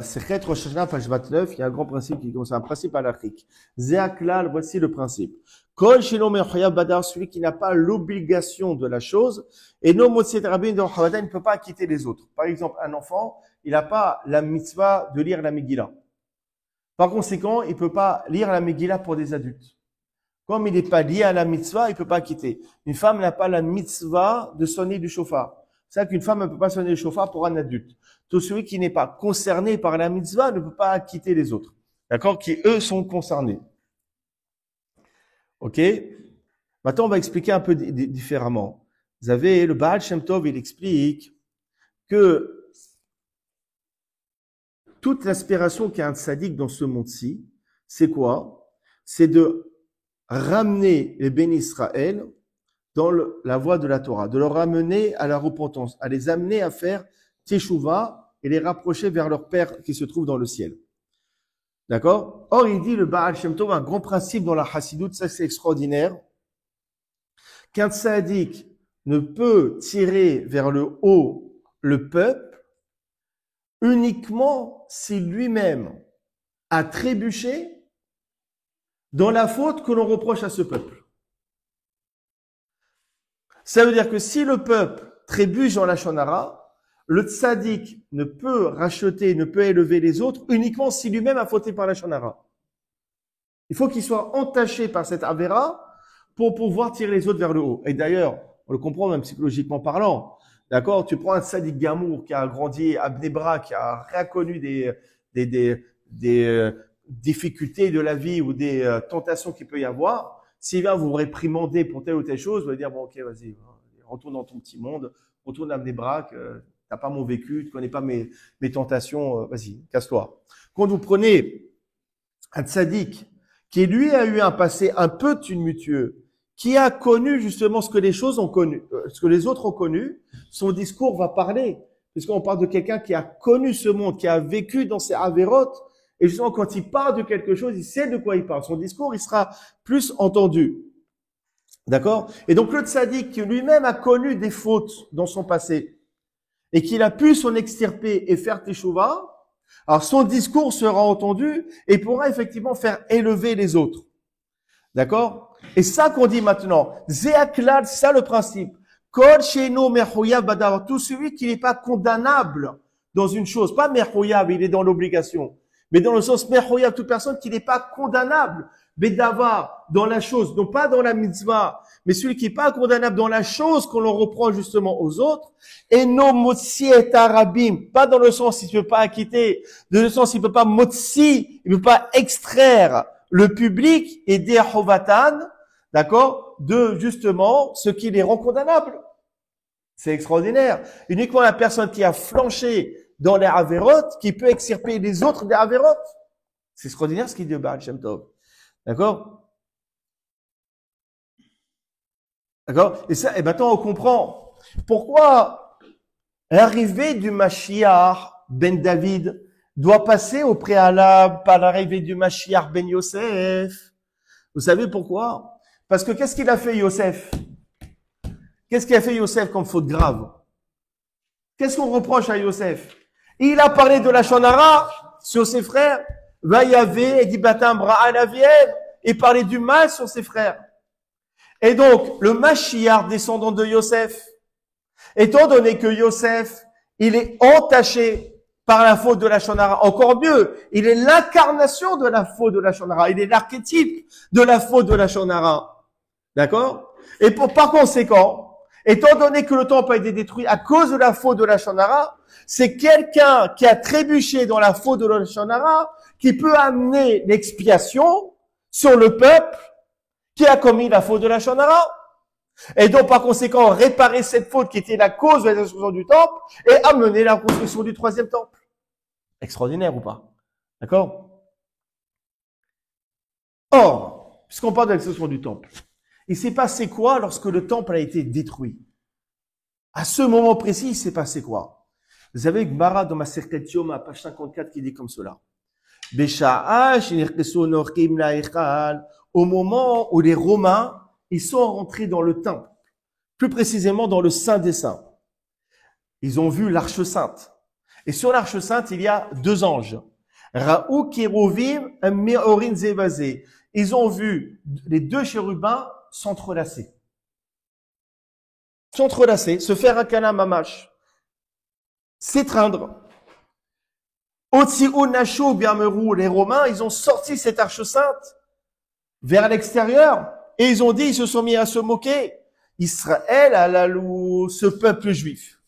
Speaker 1: Sechet Rosh Hashanah, page 29, il y a un grand principe qui commence, un principe halachique. Zéaklal, voici le principe. Kol shelo mechayav badar, celui qui n'a pas l'obligation de la chose, et non motziet rabin de Havada, il ne peut pas quitter les autres. Par exemple, un enfant, il n'a pas la mitzvah de lire la Megillah. Par conséquent, il ne peut pas lire la Megillah pour des adultes. Comme il n'est pas lié à la mitzvah, il ne peut pas quitter. Une femme n'a pas la mitzvah de sonner du chauffard. C'est ça qu'une femme ne peut pas sonner le chauffard pour un adulte. Tout celui qui n'est pas concerné par la mitzvah ne peut pas quitter les autres. D'accord? Qui, eux, sont concernés. Ok? Maintenant, on va expliquer un peu différemment. Vous avez le Baal Shem Tov, il explique que toute l'aspiration qu'a un tzaddik dans ce monde-ci, c'est quoi? C'est de ramener les bénis Israël dans la voie de la Torah, de leur ramener à la repentance, à les amener à faire Teshuvah et les rapprocher vers leur Père qui se trouve dans le ciel. D'accord? Or, il dit le Baal Shem Tov, un grand principe dans la Chassidoute, ça c'est extraordinaire, qu'un tzaddik ne peut tirer vers le haut le peuple uniquement si lui-même a trébuché dans la faute que l'on reproche à ce peuple. Ça veut dire que si le peuple trébuche dans la Shonara, le tzaddik ne peut racheter, ne peut élever les autres uniquement si lui-même a fauté par la Shonara. Il faut qu'il soit entaché par cette Avera pour pouvoir tirer les autres vers le haut. Et d'ailleurs, on le comprend même psychologiquement parlant. D'accord? Tu prends un tzaddik gamour qui a grandi à Bnei Brak, qui a rien connu des difficultés de la vie ou des tentations qu'il peut y avoir. S'il vient vous réprimander pour telle ou telle chose, vous allez dire, bon, ok, vas-y, retourne dans ton petit monde, retourne à Bnei Brak, t'as pas mon vécu, tu connais pas mes tentations, vas-y, casse-toi. Quand vous prenez un tzaddik qui lui a eu un passé un peu tumultueux, qui a connu justement ce que les choses ont connu, ce que les autres ont connu, son discours va parler, puisqu'on parle de quelqu'un qui a connu ce monde, qui a vécu dans ses avérotes, et justement quand il parle de quelque chose, il sait de quoi il parle. Son discours, il sera plus entendu. D'accord? Et donc le tzaddik qui lui-même a connu des fautes dans son passé, et qu'il a pu s'en extirper et faire teshuva, alors son discours sera entendu et pourra effectivement faire élever les autres. D'accord? Et ça qu'on dit maintenant, Zéaklal, c'est ça le principe. Kol sheino mechoyav badavar, tout celui qui n'est pas condamnable dans une chose, pas mechoyav, il est dans l'obligation, mais dans le sens mechoyav, toute personne qui n'est pas condamnable, bedavar, dans la chose, non pas dans la mitzvah, mais celui qui n'est pas condamnable dans la chose qu'on leur reproche justement aux autres, et non motsi et arabim, pas dans le sens il ne peut pas acquitter, dans le sens il ne peut pas motsi, il ne peut pas extraire le public et des hovatan, d'accord, de justement ce qui les rend condamnables. C'est extraordinaire. Uniquement la personne qui a flanché dans les avérotes qui peut extirper les autres des avérotes. C'est extraordinaire ce qu'il dit le Baal Shem Tov. D'accord? D'accord? Et ça, et maintenant on comprend pourquoi l'arrivée du Mashiach ben David doit passer au préalable par l'arrivée du Mashiach ben Yosef. Vous savez pourquoi? Parce que qu'est-ce qu'il a fait Yosef? Qu'est-ce qu'il a fait Yosef comme faute grave? Qu'est-ce qu'on reproche à Yosef? Il a parlé de la Shonara sur ses frères. Vayavé et dit Batam Bra'al Aviev, et parlait du mal sur ses frères. Et donc, le Mashiach descendant de Yosef, étant donné que Yosef, il est entaché par la faute de la Shonara, encore mieux, il est l'incarnation de la faute de la Shonara, il est l'archétype de la faute de la Shonara. D'accord? Et par conséquent, étant donné que le temple a été détruit à cause de la faute de la Shonara, c'est quelqu'un qui a trébuché dans la faute de la Shonara qui peut amener l'expiation sur le peuple qui a commis la faute de la Shonara. Et donc, par conséquent, réparer cette faute qui était la cause de la destruction du temple et amener la construction du troisième temple. Extraordinaire ou pas? D'accord? Or, puisqu'on parle de la destruction du temple, il s'est passé quoi lorsque le temple a été détruit? À ce moment précis, il s'est passé quoi? Vous avez Gemara dans ma Masechet Yoma, page 54, qui dit comme cela. Au moment où les Romains, ils sont rentrés dans le temple, plus précisément dans le Saint des Saints. Ils ont vu l'Arche Sainte. Et sur l'Arche Sainte, il y a deux anges. Raou Kérovim Meorin Zevazé. Ils ont vu les deux chérubins s'entrelacer. S'entrelacer, se faire un câlin mamache. S'étreindre. Otsiou Nacho Biamerou, les Romains, ils ont sorti cette Arche Sainte vers l'extérieur et ils se sont mis à se moquer. Israël, alalou, ce peuple juif.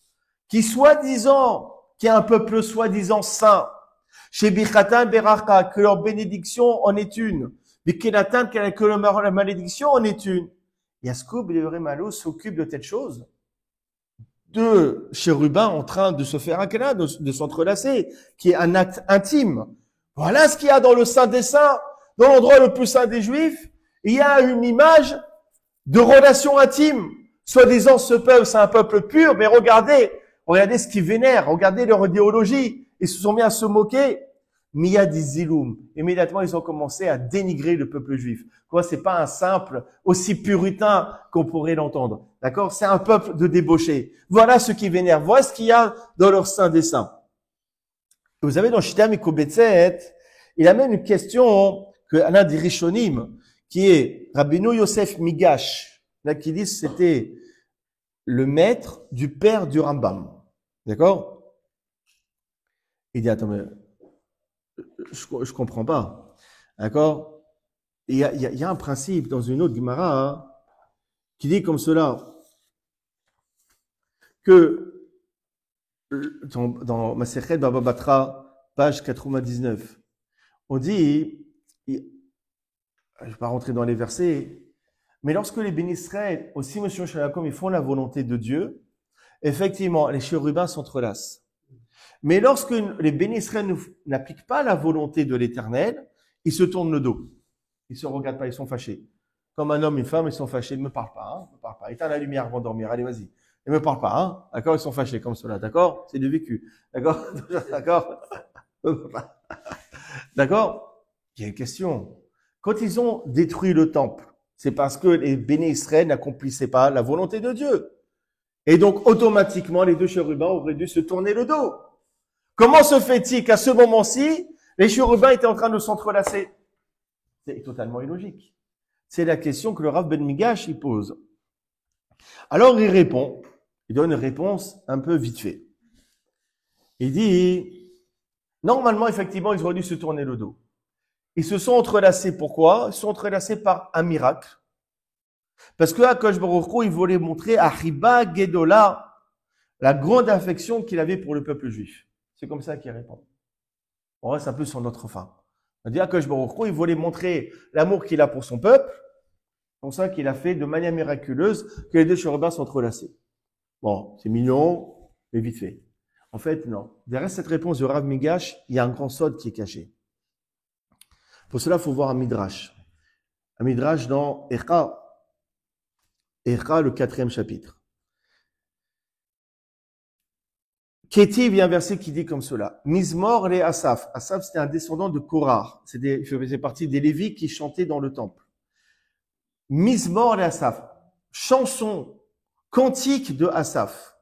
Speaker 1: qui est un peuple soi-disant saint, chez Bichatan Beraka, que leur bénédiction en est une, Bikenatan, que leur malédiction en est une. Yaskoub et Malo s'occupent de telle chose, de chérubins en train de se faire un câlin, de s'entrelacer, qui est un acte intime. Voilà ce qu'il y a dans le Saint des Saints, dans l'endroit le plus saint des Juifs. Il y a une image de relation intime. Soi-disant, ce peuple, c'est un peuple pur, mais regardez ce qu'ils vénèrent, regardez leur idéologie. Ils se sont mis à se moquer. Mia diziloum. Immédiatement, ils ont commencé à dénigrer le peuple juif. Quoi, c'est pas un simple, aussi puritain qu'on pourrait l'entendre. D'accord? C'est un peuple de débauchés. Voilà ce qui vénère. Voilà ce qu'il y a dans leur Saint des Saints. Vous avez dans Shita Mikobetset, il amène une question que l'un des Rishonim, qui est Rabbeinu Yosef Migash, là, qui dit que c'était le maître du père du Rambam. D'accord? Il dit, attends, mais je comprends pas. D'accord? Il y a un principe dans une autre Gemara qui dit comme cela, que dans Masechet Baba Batra, page 99, on dit, je ne vais pas rentrer dans les versets, mais lorsque les bénis Israël, aussi Monsieur Shalakom, ils font la volonté de Dieu, effectivement, les chérubins s'entrelacent. Mais lorsque les bénis Israël n'appliquent pas la volonté de l'Éternel, ils se tournent le dos. Ils se regardent pas, ils sont fâchés. Comme un homme et une femme, ils sont fâchés. Ne me parle pas, hein, ne me parle pas. Éteins la lumière avant de dormir. Allez, vas-y. Ne me parle pas, hein. D'accord? Ils sont fâchés comme cela. D'accord? C'est du vécu. D'accord? D'accord? D'accord? Il y a une question. Quand ils ont détruit le temple, c'est parce que les bénis Israël n'accomplissaient pas la volonté de Dieu. Et donc, automatiquement, les deux chérubins auraient dû se tourner le dos. Comment se fait-il qu'à ce moment-ci, les chérubins étaient en train de s'entrelacer? C'est totalement illogique. C'est la question que le Rav Ben Migash il pose. Alors il répond, il donne une réponse un peu vite fait. Il dit, normalement, effectivement, ils auraient dû se tourner le dos. Ils se sont entrelacés. Pourquoi? Ils se sont entrelacés par un miracle. Parce que Akash Baruch Hu, il voulait montrer à Chiba Gedola la grande affection qu'il avait pour le peuple juif. C'est comme ça qu'il répond. On reste un peu sur notre fin. On dit Akash Baruch Hu, il voulait montrer l'amour qu'il a pour son peuple. C'est pour ça qu'il a fait de manière miraculeuse que les deux chérubins s'entrelacés. Bon, c'est mignon, mais vite fait. En fait, non. Derrière cette réponse de Rav Migash, il y a un grand sod qui est caché. Pour cela, il faut voir un midrash. Un midrash dans Echa, le 4e chapitre. Kéti, il y a un verset qui dit comme cela. Mizmor le Asaf. Asaf, c'était un descendant de Korah. Il faisait partie des Lévites qui chantaient dans le temple. Mizmor le Asaf. Chanson, cantique de Asaf.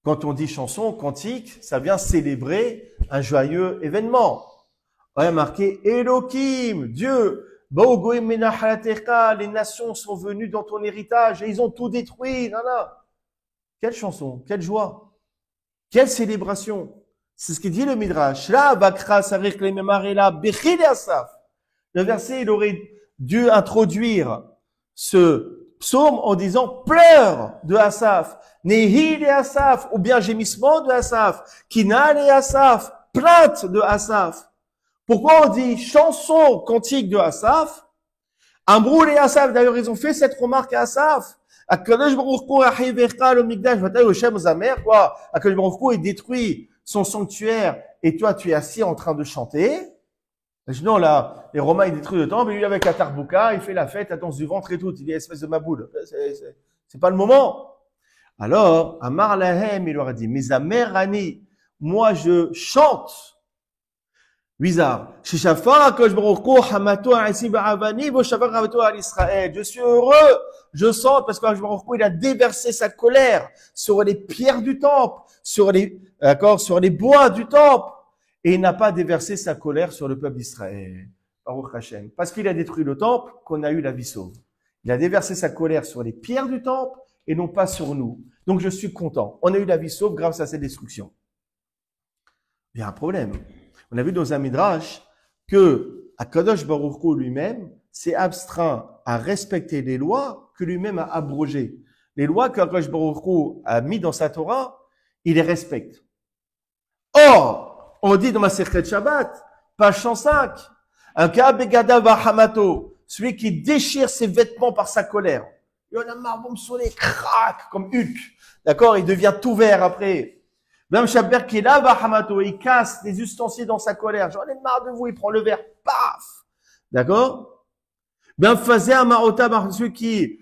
Speaker 1: Quand on dit chanson, cantique, ça vient célébrer un joyeux événement. On a marqué Elohim, Dieu. Les nations sont venues dans ton héritage et ils ont tout détruit. Nana. Quelle chanson, quelle joie. Quelle célébration! C'est ce qu'il dit le Midrash. Le verset, il aurait dû introduire ce psaume en disant pleure de Asaph, Nehi de Asaph, ou bien gémissement de Asaph, Kina de Asaph, plainte de Asaph. Pourquoi on dit chanson, cantique de Asaph? Ambrou et Asaph, d'ailleurs, ils ont fait cette remarque à Asaph. Akadosh Baruch Hu le Mikdash vatay Hashem zamer quoi. Akadosh Baruch Hu détruit son sanctuaire et toi tu es assis en train de chanter. Non là, les Romains ils détruisent le temple, et lui avec la tarbouka, il fait la fête, la danse du ventre et tout. Il dit espèce de maboule. C'est pas le moment. Alors Amar Lahem il leur a dit mes amerani, moi je chante. Bizarre. Je suis heureux, je sens parce que il a déversé sa colère sur les pierres du temple, sur les bois du temple, et il n'a pas déversé sa colère sur le peuple d'Israël. Baruch Hashem. Parce qu'il a détruit le temple qu'on a eu la vie sauve. Il a déversé sa colère sur les pierres du temple et non pas sur nous. Donc je suis content. On a eu la vie sauve grâce à cette destruction. Il y a un problème. On a vu dans un midrash que Akadosh Baruch Hu lui-même s'est abstrait à respecter les lois que lui-même a abrogées. Les lois qu'Akadosh Baruch Hu a mis dans sa Torah, il les respecte. Or, on dit dans ma Masechet Shabbat, page 105, un Ka'abegada Hamato, celui qui déchire ses vêtements par sa colère. Il en a marre, bon me sonner, crac, comme Hulk. D'accord? Il devient tout vert après. Même Shabbat qui est là, Hamato, il casse les ustensiles dans sa colère. J'en ai marre de vous, il prend le verre, paf! D'accord? Même Fazé Amarota, celui qui,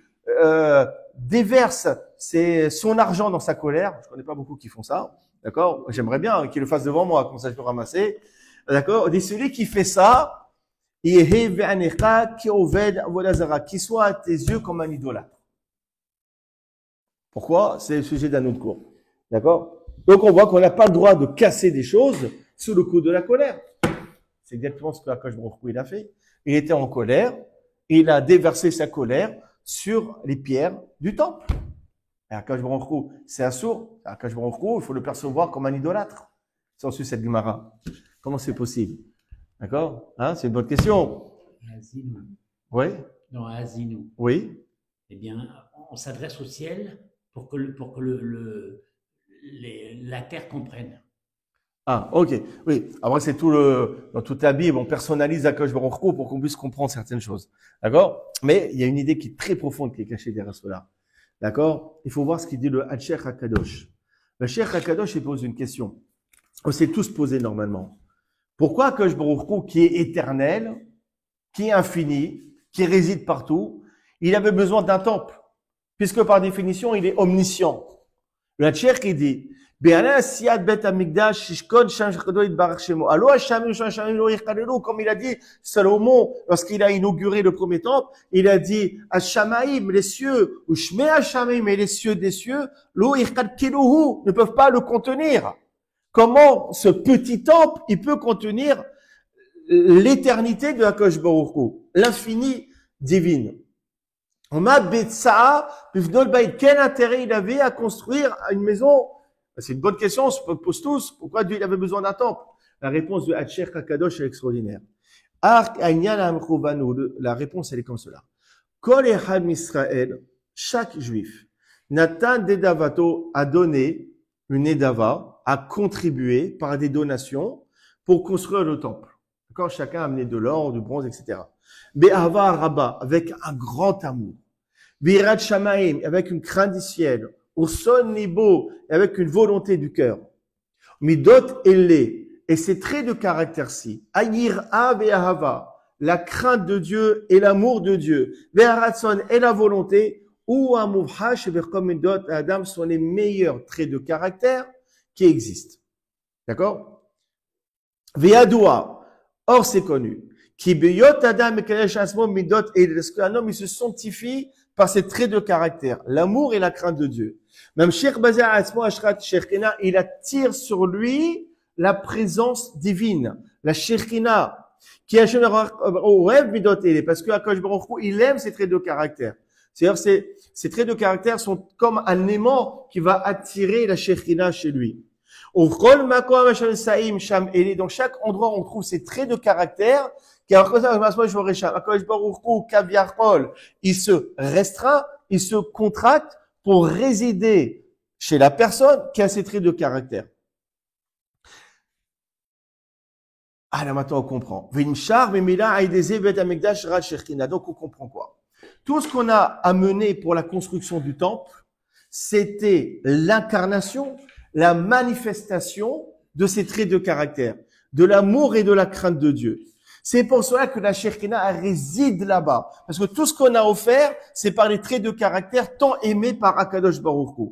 Speaker 1: déverse son argent dans sa colère. Je connais pas beaucoup qui font ça. D'accord? J'aimerais bien qu'il le fasse devant moi, comme ça je peux ramasser. D'accord? Et celui qui fait ça, qui soit à tes yeux comme un idolâtre. Pourquoi? C'est le sujet d'un autre cours. D'accord? Donc on voit qu'on n'a pas le droit de casser des choses sous le coup de la colère. C'est exactement ce que Akash Baruch Hu, il a fait. Il était en colère, il a déversé sa colère sur les pierres du temple. Et Akash Baruch Hu, c'est assourd. Akash Baruch Hu, il faut le percevoir comme un idolâtre. Sans suite cette Gemara. Comment c'est possible? D'accord? Hein, c'est une bonne question.
Speaker 2: Azinou.
Speaker 1: Oui?
Speaker 2: Dans Azinou.
Speaker 1: Oui?
Speaker 2: Eh bien, on s'adresse au ciel pour que la terre comprenne.
Speaker 1: Ah, ok. Oui. Après, c'est dans toute la Bible, on personnalise Akash Baruch Hu pour qu'on puisse comprendre certaines choses. D'accord? Mais il y a une idée qui est très profonde qui est cachée derrière cela. D'accord? Il faut voir ce qu'il dit le Sheikh HaKadosh. Le Sheikh HaKadosh, il pose une question. On s'est tous posé normalement. Pourquoi Akash Baruch Hu, qui est éternel, qui est infini, qui réside partout, il avait besoin d'un temple? Puisque par définition, il est omniscient. Le Sheikh, il dit, comme il a dit Salomon lorsqu'il a inauguré le premier temple, il a dit Hashamaim, les cieux, ou Shmei Hashamaim, et les cieux des cieux, ne peuvent pas le contenir. Comment ce petit temple, il peut contenir l'éternité de Akash Baruch Hu, l'infini divine? On a Betsa'a, quel intérêt il avait à construire une maison? C'est une bonne question, on se pose tous. Pourquoi Dieu il avait besoin d'un temple? La réponse de Hatcher Kakadosh est extraordinaire. La réponse, elle est comme cela. Kol Echad Misraël, chaque juif, Nathan Dedavato a donné une Edava, a contribué par des donations pour construire le temple. D'accord? Chacun a amené de l'or, du bronze, etc. Be'ava Rabba, avec un grand amour. Birat Shamaim, avec une crainte du ciel. Au son nibo, avec une volonté du cœur. Midot elle, et ces traits de caractère-ci, Ayir Ahava, la crainte de Dieu et l'amour de Dieu, Ve'aratson et la volonté, ou Amuvhash et Midot Adam sont les meilleurs traits de caractère qui existent. D'accord? Ve'adoua, or c'est connu, qui beyot Adam et Kadesh Asmo Midot et est-ce qu'un homme il se sanctifie par ses traits de caractère, l'amour et la crainte de Dieu. Même Sheikh Bazar Asmo Ashrat Shekhinah, il attire sur lui la présence divine, la Shekhinah, qui a au rêve midoté, parce que Akash Baruch Hu, il aime ses traits de caractère. C'est-à-dire, ces traits de caractère sont comme un aimant qui va attirer la Shekhinah chez lui. Au Chol Makom Saim Sham Eli, dans chaque endroit où on trouve ces traits de caractère, il se restreint, il se contracte pour résider chez la personne qui a ces traits de caractère. Ah là maintenant on comprend. Donc on comprend quoi? Tout ce qu'on a amené pour la construction du temple, c'était l'incarnation, la manifestation de ces traits de caractère, de l'amour et de la crainte de Dieu. C'est pour cela que la Shekhina réside là-bas. Parce que tout ce qu'on a offert, c'est par les traits de caractère tant aimés par Akadosh Baruch Hu.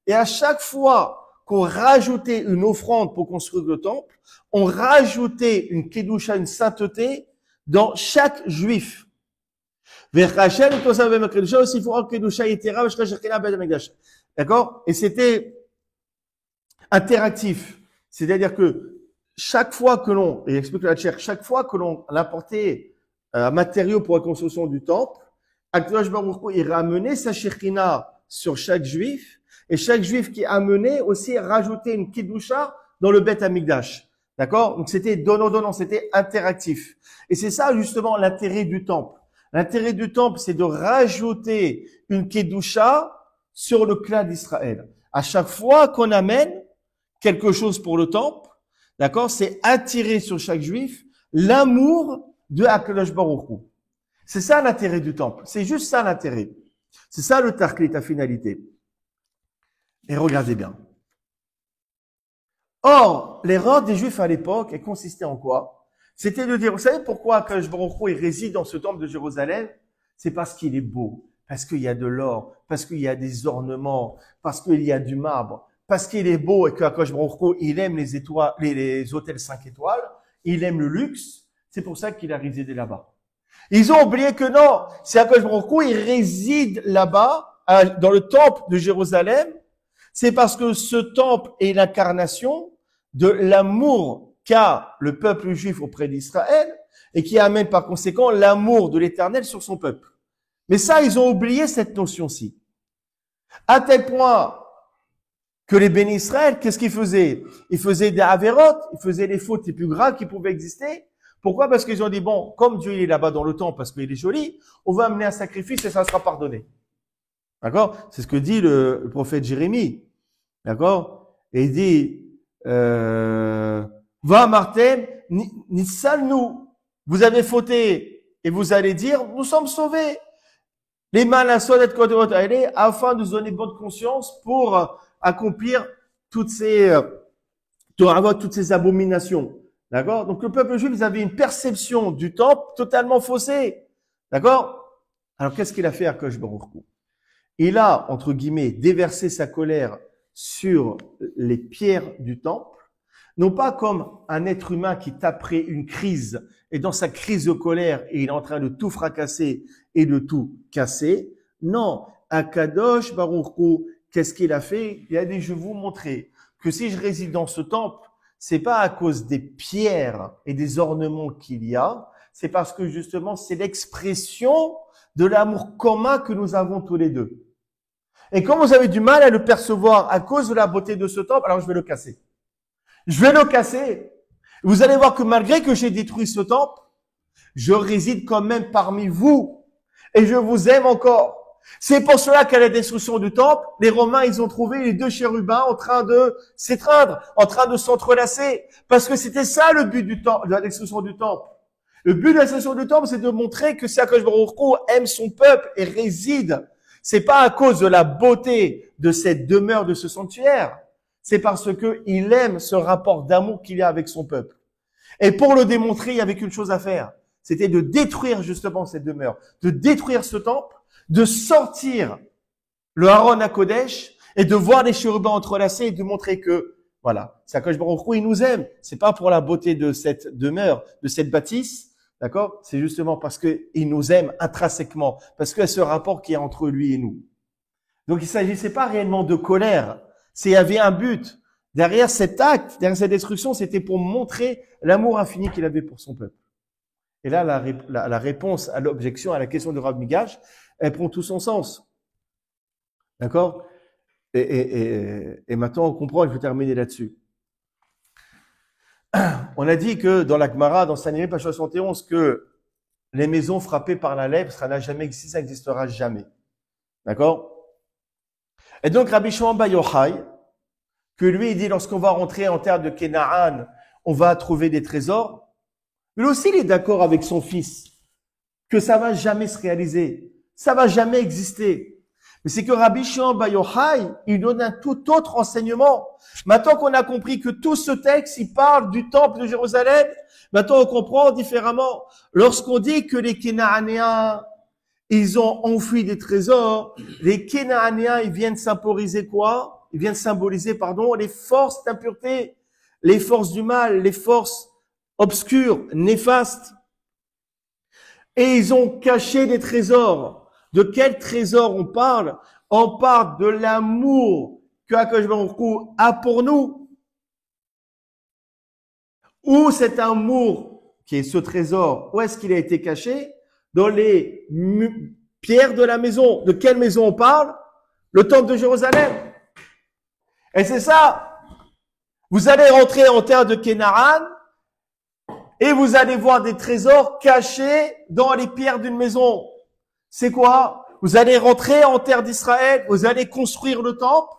Speaker 1: Et à chaque fois qu'on rajoutait une offrande pour construire le temple, on rajoutait une kedusha, une sainteté dans chaque juif. D'accord? Et c'était interactif. C'est-à-dire que chaque fois que l'on, et explique la Tchèque, chaque fois que l'on apportait un matériau pour la construction du temple, Akadosh Baruch Hu, il ramenait sa Shekhina sur chaque juif, et chaque juif qui amenait aussi rajoutait une Kedusha dans le Beth Amikdash. D'accord? Donc c'était donnant-donnant, c'était interactif. Et c'est ça justement l'intérêt du temple. L'intérêt du temple, c'est de rajouter une kedusha sur le clan d'Israël. À chaque fois qu'on amène quelque chose pour le temple, d'accord, c'est attirer sur chaque juif l'amour de HaKadosh Baruch Hu. C'est ça l'intérêt du temple. C'est juste ça l'intérêt. C'est ça le tarklit, la finalité. Et regardez bien. Or, l'erreur des Juifs à l'époque, elle consistait en quoi? C'était de dire, vous savez pourquoi HaKadosh Baruch Hu, il réside dans ce temple de Jérusalem? C'est parce qu'il est beau, parce qu'il y a de l'or, parce qu'il y a des ornements, parce qu'il y a du marbre, parce qu'il est beau et que HaKadosh Baruch Hu, il aime les étoiles, les hôtels 5 étoiles, il aime le luxe. C'est pour ça qu'il a résidé là-bas. Ils ont oublié que non, c'est HaKadosh Baruch Hu, il réside là-bas, dans le temple de Jérusalem. C'est parce que ce temple est l'incarnation de l'amour qu'a le peuple juif auprès d'Israël et qui amène par conséquent l'amour de l'Éternel sur son peuple. Mais ça, ils ont oublié cette notion-ci. À tel point que les bénis Israël, qu'est-ce qu'ils faisaient? Ils faisaient des avérotes, ils faisaient les fautes les plus graves qui pouvaient exister. Pourquoi? Parce qu'ils ont dit, bon, comme Dieu il est là-bas dans le temple parce qu'il est joli, on va amener un sacrifice et ça sera pardonné. D'accord? C'est ce que dit le prophète Jérémie. D'accord? Et il dit, va Martin, nous, vous avez fauté et vous allez dire, nous sommes sauvés. Les malins sont d'être côté afin de nous donner bonne conscience pour accomplir toutes ces abominations. D'accord? Donc le peuple juif, ils avaient une perception du temple totalement faussée. D'accord? Alors qu'est-ce qu'il a fait HaKadosh Baruch Hu? Il a, entre guillemets, déversé sa colère sur les pierres du temple, non pas comme un être humain qui taperait une crise et dans sa crise de colère, il est en train de tout fracasser et de tout casser. Non, HaKadosh Baruch Hu, qu'est-ce qu'il a fait? Il a dit, je vais vous montrer que si je réside dans ce temple, c'est pas à cause des pierres et des ornements qu'il y a, c'est parce que justement, c'est l'expression de l'amour commun que nous avons tous les deux. Et quand vous avez du mal à le percevoir à cause de la beauté de ce temple, alors je vais le casser. Je vais le casser. Vous allez voir que malgré que j'ai détruit ce temple, je réside quand même parmi vous. Et je vous aime encore. C'est pour cela qu'à la destruction du temple, les Romains, ils ont trouvé les deux chérubins en train de s'étreindre, en train de s'entrelacer. Parce que c'était ça le but du temple, de la destruction du temple. Le but de la destruction du temple, c'est de montrer que HaKadosh Baruch Hu aime son peuple et réside. C'est pas à cause de la beauté de cette demeure, de ce sanctuaire. C'est parce que il aime ce rapport d'amour qu'il y a avec son peuple. Et pour le démontrer, il y avait qu'une chose à faire. C'était de détruire justement cette demeure, de détruire ce temple, de sortir le Aaron à Kodesh et de voir les chérubins entrelacés et de montrer que, voilà, c'est HaKadosh Baruch Hu, il nous aime. C'est pas pour la beauté de cette demeure, de cette bâtisse, d'accord? C'est justement parce que il nous aime intrinsèquement, parce qu'il y a ce rapport qui est entre lui et nous. Donc il s'agissait pas réellement de colère. Il y avait un but. Derrière cet acte, derrière cette destruction, c'était pour montrer l'amour infini qu'il avait pour son peuple. Et là, la réponse à l'objection, à la question de Rav Migash, elle prend tout son sens. D'accord? Et maintenant, on comprend, et je vais terminer là-dessus. On a dit que dans la Gemara, dans Sanhedrin, page 71, que les maisons frappées par la lèpre, ça n'a jamais existé, ça n'existera jamais. D'accord? Et donc, Rabbi Shimon Bar Yochai, que lui, il dit, lorsqu'on va rentrer en terre de Canaan, on va trouver des trésors. Lui aussi, il est d'accord avec son fils, que ça va jamais se réaliser. Ça va jamais exister. Mais c'est que Rabbi Shimon Bar Yochai, il donne un tout autre enseignement. Maintenant qu'on a compris que tout ce texte, il parle du temple de Jérusalem, maintenant on comprend différemment. Lorsqu'on dit que les Kénaanéens, ils ont enfoui des trésors, les Kénaanéens, ils viennent symboliser quoi? Ils viennent symboliser, les forces d'impureté, les forces du mal, les forces obscures, néfastes. Et ils ont caché des trésors. De quel trésor on parle? On parle de l'amour que HaKadosh Baruch Hu a pour nous. Où cet amour, qui est ce trésor, où est-ce qu'il a été caché? Dans les pierres de la maison. De quelle maison on parle? Le temple de Jérusalem. Et c'est ça. Vous allez rentrer en terre de Canaan et vous allez voir des trésors cachés dans les pierres d'une maison. C'est quoi? Vous allez rentrer en terre d'Israël, vous allez construire le temple,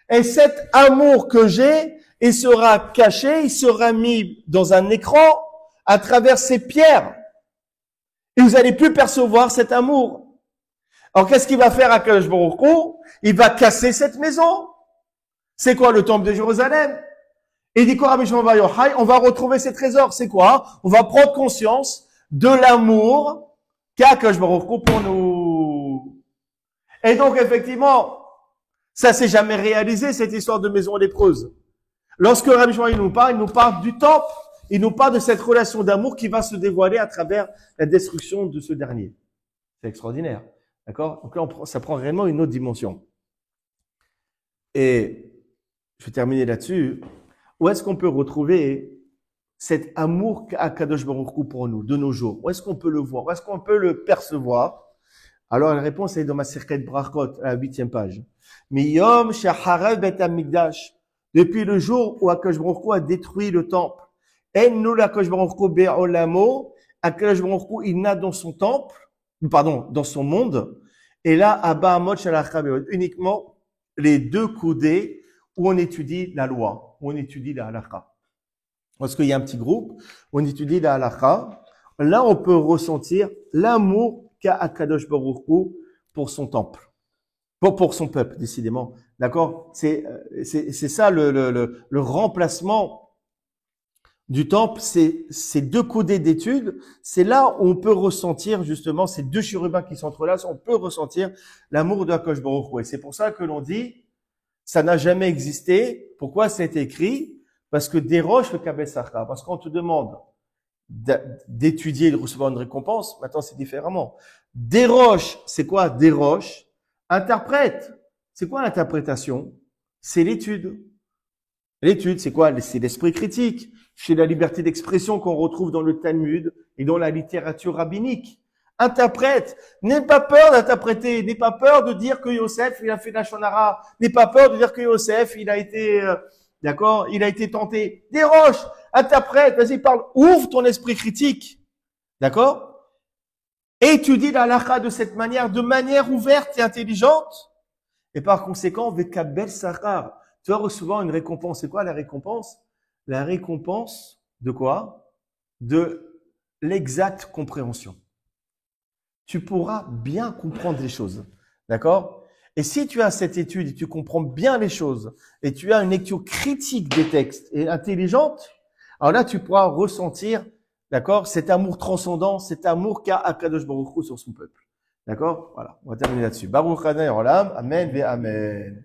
Speaker 1: et cet amour que j'ai, il sera caché, il sera mis dans un écran à travers ces pierres. Et vous allez plus percevoir cet amour. Alors qu'est-ce qu'il va faire à Akadosh Baruch Hu? Il va casser cette maison. C'est quoi le temple de Jérusalem? Et il dit quoi, Rabbi Shimon Bar Yochai? On va retrouver ces trésors. C'est quoi? On va prendre conscience de l'amour qu'a Akadosh Baruch Hu pour nous. Et donc, effectivement, ça s'est jamais réalisé, cette histoire de maison lépreuse. Lorsque Rabbi Shimon il nous parle du temple, il nous parle de cette relation d'amour qui va se dévoiler à travers la destruction de ce dernier. C'est extraordinaire. D'accord? Donc là, ça prend réellement une autre dimension. Et je vais terminer là-dessus. Où est-ce qu'on peut retrouver cet amour qu'a Kadosh Baruch Hu pour nous, de nos jours? Où est-ce qu'on peut le voir? Où est-ce qu'on peut le percevoir? Alors, la réponse est dans ma Masechet Brachot, à la 8e page. Miyom shaharav bet hamikdash. Depuis le jour où Akadosh Baruch Hu a détruit le temple. En nous l'Akadosh Baruch Hu be'olamo. Akadosh Baruch Hu, il n'a dans son temple, dans son monde. Et là, Abba Amot Shalachah, uniquement les deux coudées où on étudie la loi, où on étudie la halakha. Parce qu'il y a un petit groupe où on étudie la halakha. Là, on peut ressentir l'amour qu'a Akadosh Baruch Hu pour son temple. Pour son peuple, décidément. D'accord? C'est ça le remplacement du temple, c'est ces deux coudées d'études. C'est là où on peut ressentir justement ces deux chérubins qui s'entrelacent. On peut ressentir l'amour de Akadosh Baruch Hu. Et c'est pour ça que l'on dit, ça n'a jamais existé. Pourquoi c'est écrit? Parce que déroche le Kabel Sachar. Parce qu'on te demande d'étudier et de recevoir une récompense. Maintenant, c'est différemment. Déroche, c'est quoi? Déroche. Interprète. C'est quoi l'interprétation? C'est l'étude. L'étude, c'est quoi? C'est l'esprit critique. C'est la liberté d'expression qu'on retrouve dans le Talmud et dans la littérature rabbinique. Interprète. N'aie pas peur d'interpréter. N'aie pas peur de dire que Yosef, il a fait la shonara. N'aie pas peur de dire que Yosef, il a été, d'accord, il a été tenté. Déroche. Interprète. Vas-y, parle. Ouvre ton esprit critique. D'accord? Étudie la halakha de cette manière, de manière ouverte et intelligente. Et par conséquent, vekabel sachar. Tu vas recevoir une récompense. C'est quoi la récompense? La récompense de quoi? De l'exacte compréhension. Tu pourras bien comprendre les choses. D'accord? Et si tu as cette étude et tu comprends bien les choses et tu as une lecture critique des textes et intelligente, alors là, tu pourras ressentir, d'accord, cet amour transcendant, cet amour qu'a Akadosh Baruch Hu sur son peuple. D'accord? Voilà. On va terminer là-dessus. Baruch Adonai Olam. Amen ve Amen.